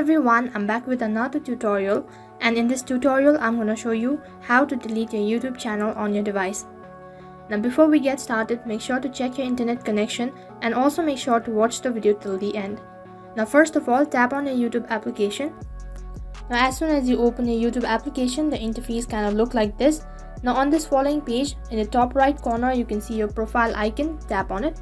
everyone, I'm back with another tutorial, and in this tutorial I'm going to show you how to delete your YouTube channel on your device. Now before we get started, make sure to check your internet connection and also make sure to watch the video till the end. Now first of all, tap on your YouTube application. Now as soon as you open your YouTube application, the interface kind of look like this. Now on this following page, in the top right corner you can see your profile icon. Tap on it.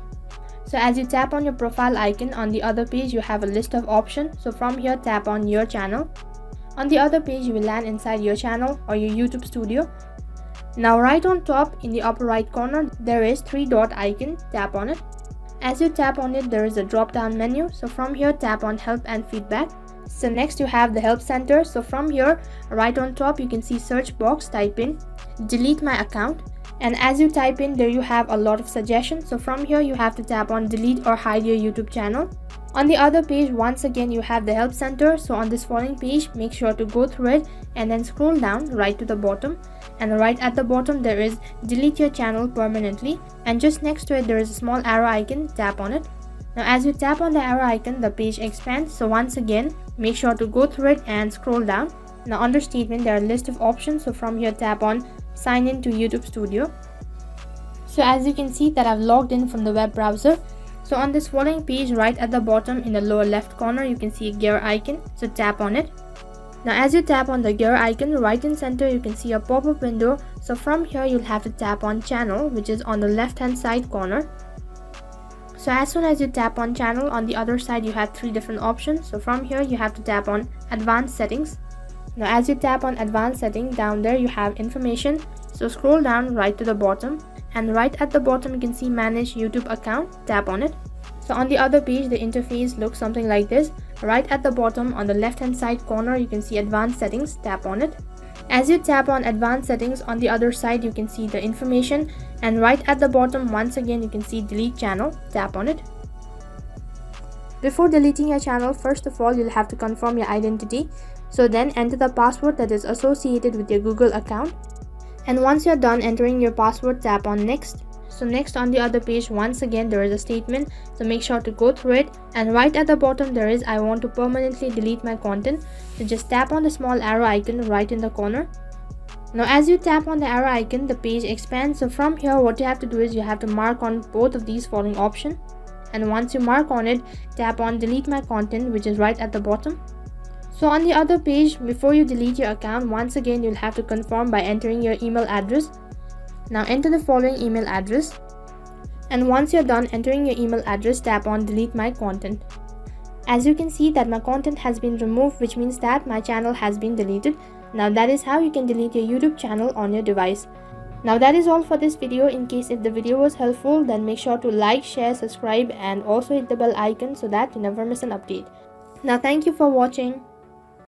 So as you tap on your profile icon, on the other page you have a list of options. So from here, tap on your channel. On the other page you will land inside your channel or your YouTube studio. Now right on top in the upper right corner there is 3-dot icon. Tap on it. As you tap on it, there is a drop down menu. So from here, tap on help and feedback. So next you have the help center. So from here, right on top you can see search box. Type in delete my account, and as you type in, there you have a lot of suggestions. So from here you have to tap on delete or hide your YouTube channel. On the other page, once again you have the help center. So on this following page, make sure to go through it and then scroll down right to the bottom, and right at the bottom there is delete your channel permanently, and just next to it there is a small arrow icon. Tap on it. Now as you tap on the arrow icon, the page expands. So once again, make sure to go through it and scroll down. Now under statement there are a list of options. So from here, tap on sign in to YouTube Studio. So as you can see that I've logged in from the web browser. So on this following page, right at the bottom in the lower left corner you can see a gear icon. So tap on it. Now as you tap on the gear icon, right in center you can see a pop-up window. So from here you'll have to tap on channel, which is on the left hand side corner. So as soon as you tap on channel, on the other side you have 3 different options. So from here you have to tap on advanced settings. Now as you tap on advanced setting, down there you have information. So scroll down right to the bottom, and right at the bottom you can see manage YouTube account. Tap on it. So on the other page the interface looks something like this. Right at the bottom on the left hand side corner you can see advanced settings. Tap on it. As you tap on advanced settings, on the other side you can see the information, and right at the bottom once again you can see delete channel. Tap on it. Before deleting your channel, first of all you'll have to confirm your identity. So then enter the password that is associated with your Google account, and once you're done entering your password, tap on next. So next on the other page, once again there is a statement, so make sure to go through it, and right at the bottom there is I want to permanently delete my content. So just tap on the small arrow icon right in the corner. Now as you tap on the arrow icon, the page expands. So from here what you have to do is you have to mark on both of these following options, and once you mark on it, tap on delete my content, which is right at the bottom. So on the other page, before you delete your account, once again you'll have to confirm by entering your email address. Now enter the following email address, and once you're done entering your email address, tap on delete my content. As you can see that my content has been removed, which means that my channel has been deleted. Now that is how you can delete your YouTube channel on your device. Now that is all for this video. In case if the video was helpful, then make sure to like, share, subscribe, and also hit the bell icon so that you never miss an update. Now thank you for watching.